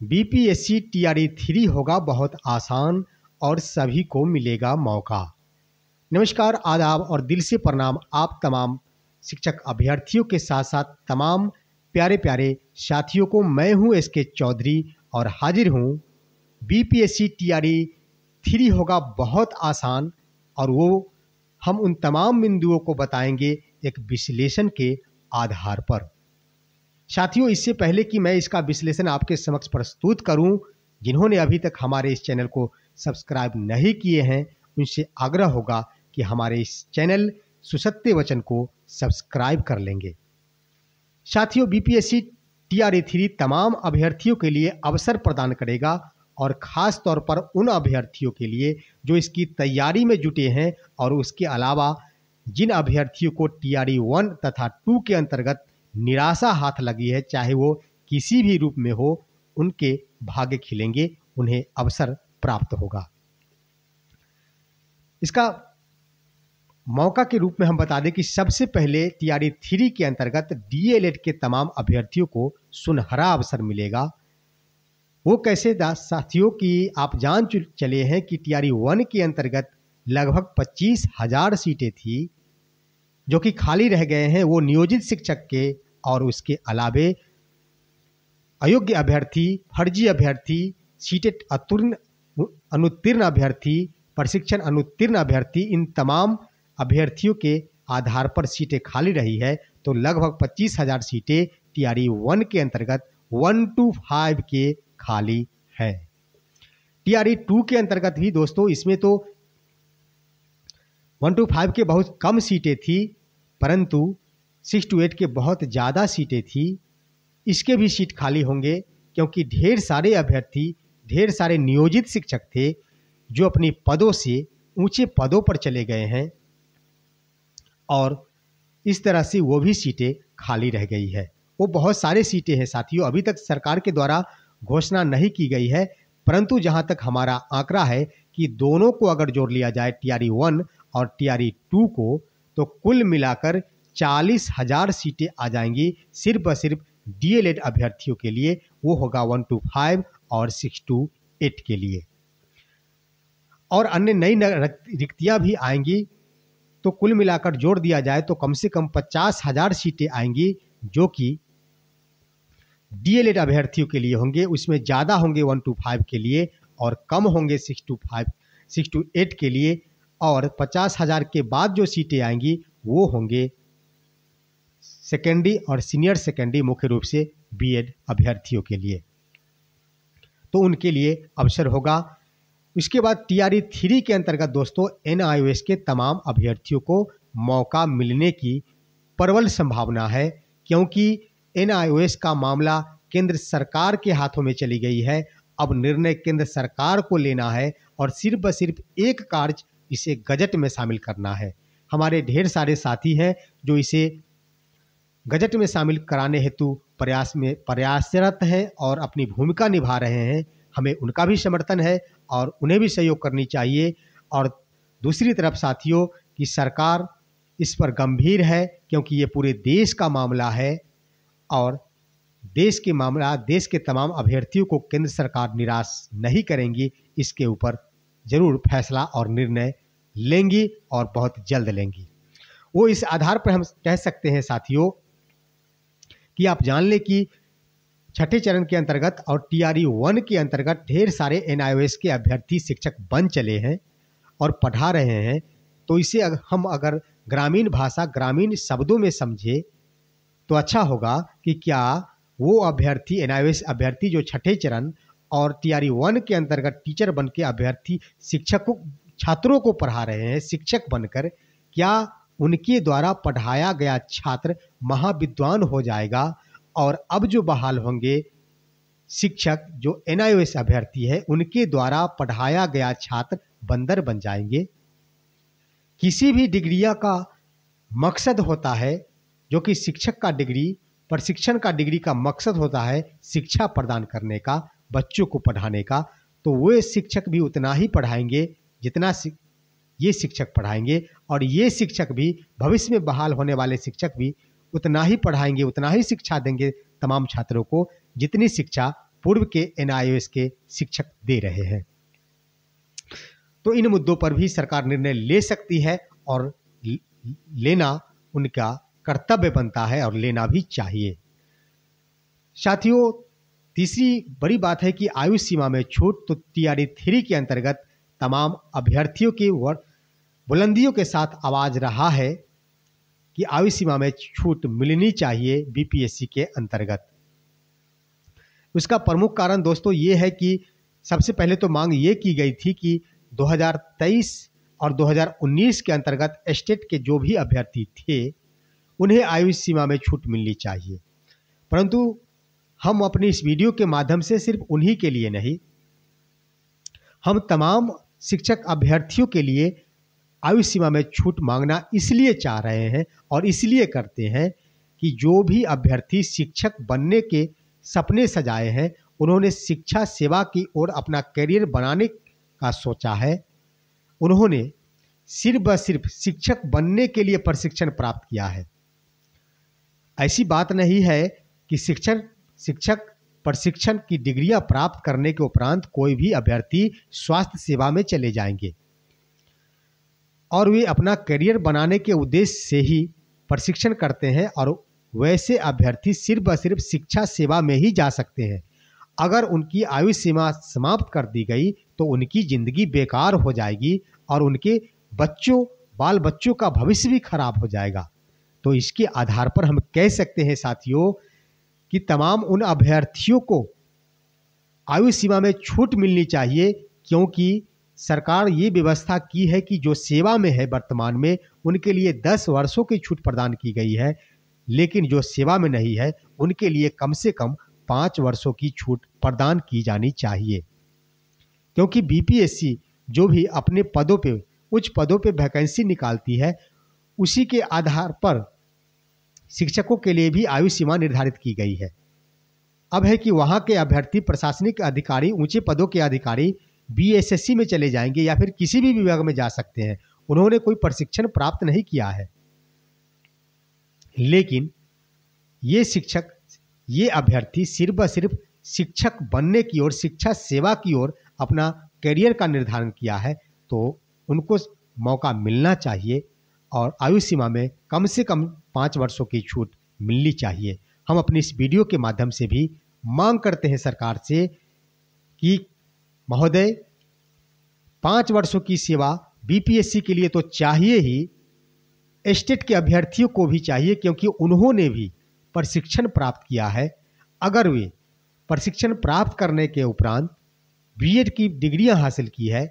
BPSC TRE 3 होगा बहुत आसान और सभी को मिलेगा मौका। नमस्कार, आदाब और दिल से प्रणाम आप तमाम शिक्षक अभ्यर्थियों के साथ साथ तमाम प्यारे प्यारे साथियों को। मैं हूं एसके चौधरी और हाजिर हूं बीपीएससी टीआरई 3 होगा बहुत आसान, और वो हम उन तमाम बिंदुओं को बताएंगे एक विश्लेषण के आधार पर। साथियों, इससे पहले कि मैं इसका विश्लेषण आपके समक्ष प्रस्तुत करूं, जिन्होंने अभी तक हमारे इस चैनल को सब्सक्राइब नहीं किए हैं उनसे आग्रह होगा कि हमारे इस चैनल सुसत्य वचन को सब्सक्राइब कर लेंगे। साथियों, बीपीएससी टीआरई 3 तमाम अभ्यर्थियों के लिए अवसर प्रदान करेगा, और ख़ास तौर पर उन अभ्यर्थियों के लिए जो इसकी तैयारी में जुटे हैं, और उसके अलावा जिन अभ्यर्थियों को टीआरई 1 तथा 2 के अंतर्गत निराशा हाथ लगी है, चाहे वो किसी भी रूप में हो, उनके भाग्य खिलेंगे, उन्हें अवसर प्राप्त होगा। इसका मौका के रूप में हम बता दें कि सबसे पहले टीआरई 3 के अंतर्गत डीएलएड के तमाम अभ्यर्थियों को सुनहरा अवसर मिलेगा। वो कैसे साथियों की आप जान चले हैं कि टीआरई 1 के अंतर्गत लगभग 25,000 सीटें थी जो कि खाली रह गए हैं। वो नियोजित शिक्षक के और उसके अलावे अयोग्य अभ्यर्थी, फर्जी अभ्यर्थी, सीटेट अनुत्तीर्ण अभ्यर्थी, प्रशिक्षण अनुत्तीर्ण अभ्यर्थी, इन तमाम अभ्यर्थियों के आधार पर सीटें खाली रही है। तो लगभग 25,000 सीटें टीआरई 1 के अंतर्गत 1 to 5 के खाली है। टीआरई 2 के अंतर्गत भी दोस्तों इसमें तो 1 to 5 के बहुत कम सीटें थी, परंतु 6 to 8 के बहुत ज़्यादा सीटें थी। इसके भी सीट खाली होंगे क्योंकि ढेर सारे अभ्यर्थी, ढेर सारे नियोजित शिक्षक थे जो अपनी पदों से ऊंचे पदों पर चले गए हैं, और इस तरह से वो भी सीटें खाली रह गई है। वो बहुत सारे सीटें हैं साथियों, अभी तक सरकार के द्वारा घोषणा नहीं की गई है, परंतु जहां तक हमारा आंकड़ा है कि दोनों को अगर जोड़ लिया जाए, टीआरई 1 और टीआरई 2 को, तो कुल मिलाकर 40,000 सीटें आ जाएंगी सिर्फ और सिर्फ डीएलएड अभ्यर्थियों के लिए। वो होगा 1 to 5 और 6 to 8 के लिए, और अन्य नई रिक्तियां भी आएंगी। तो कुल मिलाकर जोड़ दिया जाए तो कम से कम 50,000 सीटें आएंगी जो कि डीएलएड अभ्यर्थियों के लिए होंगे। उसमें ज़्यादा होंगे 1 to 5 के लिए और कम होंगे 6 to 8 के लिए, और 50,000 के बाद जो सीटें आएंगी वो होंगे सेकेंडरी और सीनियर सेकेंडरी, मुख्य रूप से बीएड अभ्यर्थियों के लिए। तो उनके लिए अवसर होगा। इसके बाद टीआरई 3 के अंतर्गत दोस्तों एनआईओएस के तमाम अभ्यर्थियों को मौका मिलने की प्रबल संभावना है, क्योंकि एनआईओएस का मामला केंद्र सरकार के हाथों में चली गई है। अब निर्णय केंद्र सरकार को लेना है, और सिर्फ व सिर्फ एक कार्य, इसे गजट में शामिल करना है। हमारे ढेर सारे साथी हैं जो इसे गजट में शामिल कराने हेतु प्रयासरत हैं और अपनी भूमिका निभा रहे हैं। हमें उनका भी समर्थन है और उन्हें भी सहयोग करनी चाहिए। और दूसरी तरफ साथियों कि सरकार इस पर गंभीर है, क्योंकि ये पूरे देश का मामला है, और देश के तमाम अभ्यर्थियों को केंद्र सरकार निराश नहीं करेंगी। इसके ऊपर जरूर फैसला और निर्णय लेंगी, और बहुत जल्द लेंगी। वो इस आधार पर हम कह सकते हैं साथियों कि आप जान लें कि छठे चरण के अंतर्गत और टीआरई 1 के अंतर्गत ढेर सारे एनआईओएस के अभ्यर्थी शिक्षक बन चले हैं और पढ़ा रहे हैं। तो इसे हम अगर ग्रामीण भाषा, ग्रामीण शब्दों में समझे तो अच्छा होगा कि क्या वो अभ्यर्थी, एनआईओएस अभ्यर्थी जो छठे चरण और टीआरई 1 के अंतर्गत टीचर बन के अभ्यर्थी छात्रों को पढ़ा रहे हैं शिक्षक बनकर, क्या उनके द्वारा पढ़ाया गया छात्र महाविद्वान हो जाएगा, और अब जो बहाल होंगे शिक्षक जो एनआईओएस अभ्यर्थी है उनके द्वारा पढ़ाया गया छात्र बंदर बन जाएंगे। किसी भी डिग्रिया का मकसद होता है, जो कि शिक्षक का डिग्री, प्रशिक्षण का डिग्री का मकसद होता है शिक्षा प्रदान करने का, बच्चों को पढ़ाने का। तो वो शिक्षक भी उतना ही पढ़ाएंगे जितना ये शिक्षक पढ़ाएंगे, और ये शिक्षक भी भविष्य में बहाल होने वाले शिक्षक भी उतना ही पढ़ाएंगे, उतना ही शिक्षा देंगे तमाम छात्रों को जितनी शिक्षा पूर्व के NIOS के शिक्षक दे रहे हैं। तो इन मुद्दों पर भी सरकार निर्णय ले सकती है और लेना उनका कर्तव्य बनता है और लेना भी चाहिए। साथियों, तीसरी बड़ी बात है कि आयु सीमा में छूट। तो TRE 3 के अंतर्गत तमाम अभ्यर्थियों की बुलंदियों के साथ आवाज रहा है कि आयु सीमा में छूट मिलनी चाहिए BPSC के अंतर्गत। उसका प्रमुख कारण दोस्तों ये है कि सबसे पहले तो मांग ये की गई थी कि 2023 और 2019 के अंतर्गत स्टेट के जो भी अभ्यर्थी थे उन्हें आयु सीमा में छूट मिलनी चाहिए, परंतु हम अपनी इस वीडियो के माध्यम से सिर्फ उन्हीं के लिए नहीं, हम तमाम शिक्षक अभ्यर्थियों के लिए आयु सीमा में छूट मांगना इसलिए चाह रहे हैं और इसलिए करते हैं कि जो भी अभ्यर्थी शिक्षक बनने के सपने सजाए हैं, उन्होंने शिक्षा सेवा की ओर अपना करियर बनाने का सोचा है, उन्होंने सिर्फ व सिर्फ शिक्षक बनने के लिए प्रशिक्षण प्राप्त किया है। ऐसी बात नहीं है कि शिक्षक प्रशिक्षण की डिग्रियां प्राप्त करने के उपरांत कोई भी अभ्यर्थी स्वास्थ्य सेवा में चले जाएंगे और वे अपना करियर बनाने के उद्देश्य से ही प्रशिक्षण करते हैं, और वैसे अभ्यर्थी सिर्फ व सिर्फ शिक्षा सेवा में ही जा सकते हैं। अगर उनकी आयु सीमा समाप्त कर दी गई तो उनकी जिंदगी बेकार हो जाएगी और उनके बाल बच्चों का भविष्य भी खराब हो जाएगा। तो इसके आधार पर हम कह सकते हैं साथियों कि तमाम उन अभ्यर्थियों को आयु सीमा में छूट मिलनी चाहिए, क्योंकि सरकार ये व्यवस्था की है कि जो सेवा में है वर्तमान में उनके लिए 10 वर्षों की छूट प्रदान की गई है, लेकिन जो सेवा में नहीं है उनके लिए कम से कम 5 वर्षों की छूट प्रदान की जानी चाहिए। क्योंकि BPSC जो भी अपने पदों पे उच्च पदों पे वैकेंसी निकालती है, उसी के आधार पर शिक्षकों के लिए भी आयु सीमा निर्धारित की गई है। अब है कि वहां के अभ्यर्थी प्रशासनिक अधिकारी, ऊंचे पदों के अधिकारी BSSC में चले जाएंगे या फिर किसी भी विभाग में जा सकते हैं, उन्होंने कोई प्रशिक्षण प्राप्त नहीं किया है, लेकिन ये अभ्यर्थी सिर्फ व सिर्फ शिक्षक बनने की ओर, शिक्षा सेवा की ओर अपना करियर का निर्धारण किया है, तो उनको मौका मिलना चाहिए और आयु सीमा में कम से कम 5 वर्षों की छूट मिलनी चाहिए। हम अपनी इस वीडियो के माध्यम से भी मांग करते हैं सरकार से कि महोदय, 5 वर्षों की सेवा BPSC के लिए तो चाहिए ही, स्टेट के अभ्यर्थियों को भी चाहिए, क्योंकि उन्होंने भी प्रशिक्षण प्राप्त किया है। अगर वे प्रशिक्षण प्राप्त करने के उपरांत BEd की डिग्रियां हासिल की है,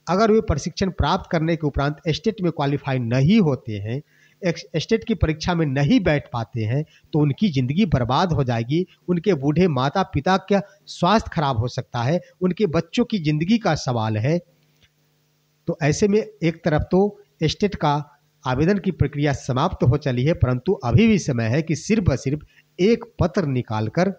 अगर वे प्रशिक्षण प्राप्त करने के उपरांत स्टेट में क्वालिफाई नहीं होते हैं, स्टेट की परीक्षा में नहीं बैठ पाते हैं, तो उनकी ज़िंदगी बर्बाद हो जाएगी। उनके बूढ़े माता पिता का स्वास्थ्य खराब हो सकता है, उनके बच्चों की ज़िंदगी का सवाल है। तो ऐसे में एक तरफ तो स्टेट का आवेदन की प्रक्रिया समाप्त हो चली है, परंतु अभी भी समय है कि सिर्फ व सिर्फ एक पत्र निकालकर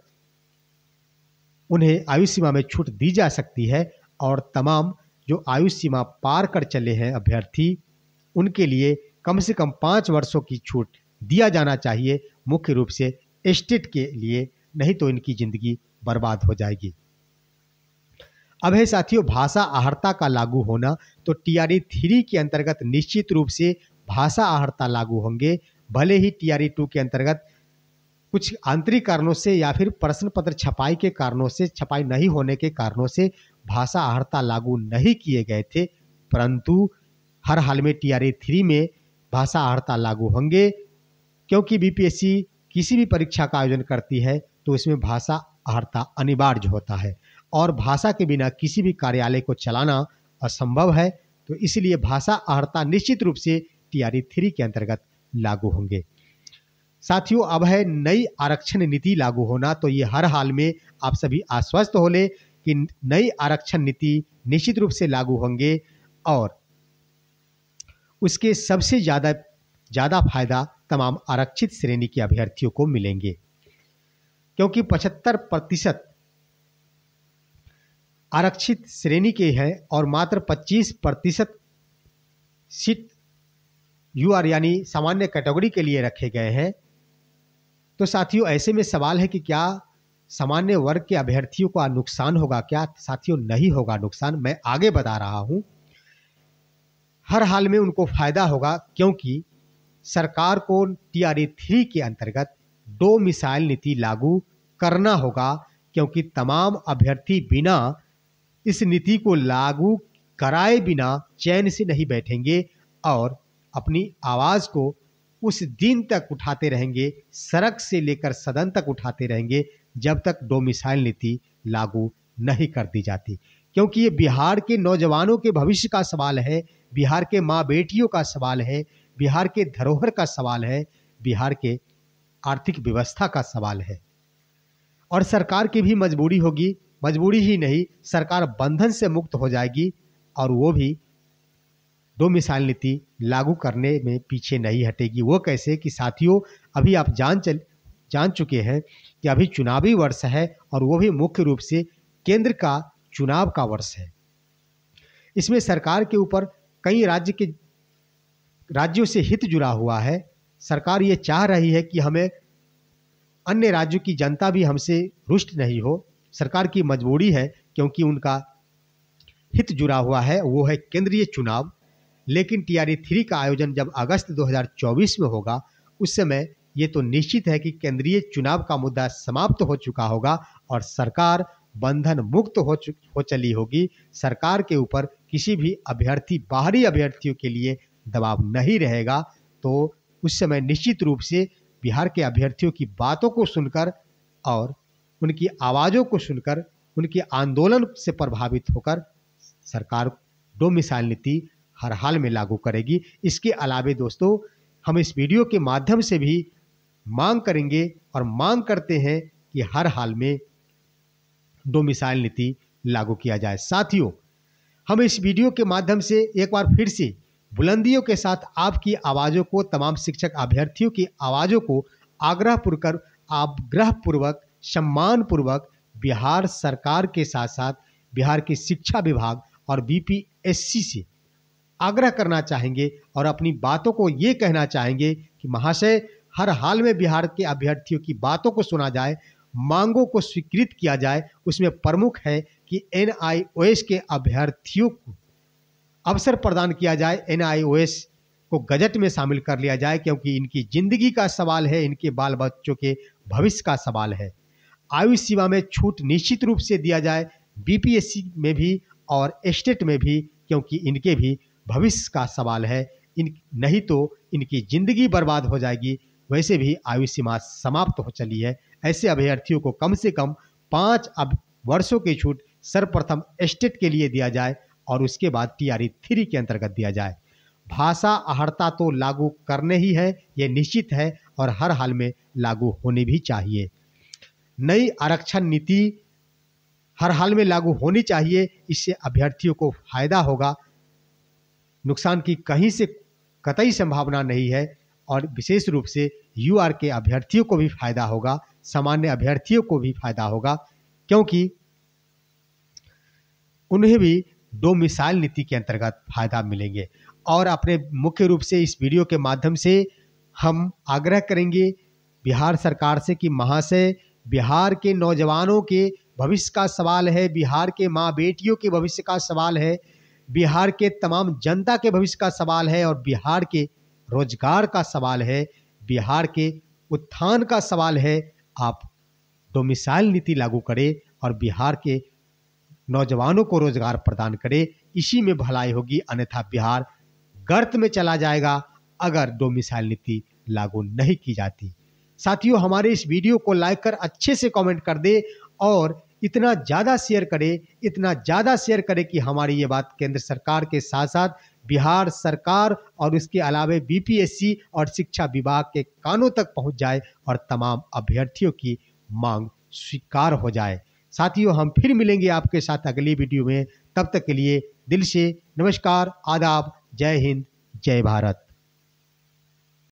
उन्हें आयु सीमा में छूट दी जा सकती है, और तमाम जो आयु सीमा पार कर चले हैं अभ्यर्थी, उनके लिए कम से कम 5 वर्षों की छूट दिया जाना चाहिए, मुख्य रूप से स्टेट के लिए, नहीं तो इनकी जिंदगी बर्बाद हो जाएगी। अब है साथियों भाषा अहर्ता का लागू होना। तो TRE 3 के अंतर्गत निश्चित रूप से भाषा अहर्ता लागू होंगे, भले ही TRE 2 के अंतर्गत कुछ आंतरिक कारणों से या फिर प्रश्न पत्र छपाई के कारणों से, छपाई नहीं होने के कारणों से भाषा अहर्ता लागू नहीं किए गए थे, परंतु हर हाल में TRE 3 में भाषा अहर्ता लागू होंगे, क्योंकि BPSC किसी भी परीक्षा का आयोजन करती है तो इसमें भाषा अहर्ता अनिवार्य होता है, और भाषा के बिना किसी भी कार्यालय को चलाना असंभव है। तो इसलिए भाषा अहर्ता निश्चित रूप से TRE 3 के अंतर्गत लागू होंगे। साथियों अब है नई आरक्षण नीति लागू होना। तो ये हर हाल में आप सभी आश्वस्त हो ले कि नई आरक्षण नीति निश्चित रूप से लागू होंगे, और उसके सबसे ज़्यादा फायदा तमाम आरक्षित श्रेणी के अभ्यर्थियों को मिलेंगे, क्योंकि 75% आरक्षित श्रेणी के हैं और मात्र 25% सीट UR यानी सामान्य कैटेगरी के लिए रखे गए हैं। तो साथियों ऐसे में सवाल है कि क्या सामान्य वर्ग के अभ्यर्थियों का नुकसान होगा क्या? साथियों, नहीं होगा नुकसान, मैं आगे बता रहा हूं। हर हाल में उनको फायदा होगा, क्योंकि सरकार को टीआरई 3 के अंतर्गत डोमिसाइल नीति लागू करना होगा, क्योंकि तमाम अभ्यर्थी बिना इस नीति को लागू कराए बिना चैन से नहीं बैठेंगे और अपनी आवाज़ को उस दिन तक उठाते रहेंगे, सड़क से लेकर सदन तक उठाते रहेंगे, जब तक डोमिसाइल नीति लागू नहीं कर दी जाती। क्योंकि ये बिहार के नौजवानों के भविष्य का सवाल है, बिहार के माँ बेटियों का सवाल है, बिहार के धरोहर का सवाल है, बिहार के आर्थिक व्यवस्था का सवाल है। और सरकार की भी मजबूरी होगी, मजबूरी ही नहीं, सरकार बंधन से मुक्त हो जाएगी और वो भी डोमिसाइल नीति लागू करने में पीछे नहीं हटेगी। वो कैसे कि साथियों, अभी आप जान चुके हैं कि अभी चुनावी वर्ष है और वो भी मुख्य रूप से केंद्र का चुनाव का वर्ष है। इसमें सरकार के ऊपर कई राज्यों से हित जुड़ा हुआ है। सरकार ये चाह रही है कि हमें अन्य राज्यों की जनता भी हमसे रुष्ट नहीं हो। सरकार की मजबूरी है, क्योंकि उनका हित जुड़ा हुआ है, वो है केंद्रीय चुनाव। लेकिन टीआरई 3 का आयोजन जब अगस्त 2024 में होगा, उस समय ये तो निश्चित है कि केंद्रीय चुनाव का मुद्दा समाप्त हो चुका होगा और सरकार बंधन मुक्त हो चली होगी। सरकार के ऊपर किसी भी अभ्यर्थी, बाहरी अभ्यर्थियों के लिए दबाव नहीं रहेगा। तो उस समय निश्चित रूप से बिहार के अभ्यर्थियों की बातों को सुनकर और उनकी आवाज़ों को सुनकर, उनके आंदोलन से प्रभावित होकर सरकार डोमिसाइल नीति हर हाल में लागू करेगी। इसके अलावे दोस्तों, हम इस वीडियो के माध्यम से भी मांग करेंगे और मांग करते हैं कि हर हाल में डोमिसाइल नीति लागू किया जाए। साथियों, हम इस वीडियो के माध्यम से एक बार फिर से बुलंदियों के साथ आपकी आवाज़ों को, तमाम शिक्षक अभ्यर्थियों की आवाज़ों को आग्रहपूर्वक, सम्मानपूर्वक बिहार सरकार के साथ साथ बिहार की शिक्षा विभाग और बीपीएससी से आग्रह करना चाहेंगे और अपनी बातों को ये कहना चाहेंगे कि महाशय, हर हाल में बिहार के अभ्यर्थियों की बातों को सुना जाए, मांगों को स्वीकृत किया जाए। उसमें प्रमुख है कि एनआईओएस के अभ्यर्थियों को अवसर प्रदान किया जाए, एनआईओएस को गजट में शामिल कर लिया जाए, क्योंकि इनकी जिंदगी का सवाल है, इनके बाल बच्चों के भविष्य का सवाल है। आयु सीमा में छूट निश्चित रूप से दिया जाए, बीपीएससी में भी और स्टेट में भी, क्योंकि इनके भी भविष्य का सवाल है। नहीं तो इनकी जिंदगी बर्बाद हो जाएगी। वैसे भी आयु सीमा समाप्त हो चली है। ऐसे अभ्यर्थियों को कम से कम 5 वर्षों की छूट सर्वप्रथम स्टेट के लिए दिया जाए और उसके बाद टीआरई 3 के अंतर्गत दिया जाए। भाषा अहर्ता तो लागू करने ही है, ये निश्चित है और हर हाल में लागू होनी भी चाहिए। नई आरक्षण नीति हर हाल में लागू होनी चाहिए, इससे अभ्यर्थियों को फायदा होगा, नुकसान की कहीं से कतई संभावना नहीं है। और विशेष रूप से यूआर के अभ्यर्थियों को भी फायदा होगा, सामान्य अभ्यर्थियों को भी फायदा होगा, क्योंकि उन्हें भी डोमिसाइल नीति के अंतर्गत फायदा मिलेंगे। और अपने मुख्य रूप से इस वीडियो के माध्यम से हम आग्रह करेंगे बिहार सरकार से कि महाशय, बिहार के नौजवानों के भविष्य का सवाल है, बिहार के माँ बेटियों के भविष्य का सवाल है, बिहार के तमाम जनता के भविष्य का सवाल है और बिहार के रोजगार का सवाल है, बिहार के उत्थान का सवाल है। आप डोमिसाइल नीति लागू करें और बिहार के नौजवानों को रोजगार प्रदान करें, इसी में भलाई होगी। अन्यथा बिहार गर्त में चला जाएगा अगर डोमिसाइल नीति लागू नहीं की जाती। साथियों, हमारे इस वीडियो को लाइक कर अच्छे से कमेंट कर दे और इतना ज़्यादा शेयर करें, इतना ज़्यादा शेयर करें कि हमारी ये बात केंद्र सरकार के साथ साथ बिहार सरकार और उसके अलावे बीपीएससी और शिक्षा विभाग के कानों तक पहुंच जाए और तमाम अभ्यर्थियों की मांग स्वीकार हो जाए। साथियों, हम फिर मिलेंगे आपके साथ अगली वीडियो में। तब तक के लिए दिल से नमस्कार, आदाब, जय हिंद, जय भारत।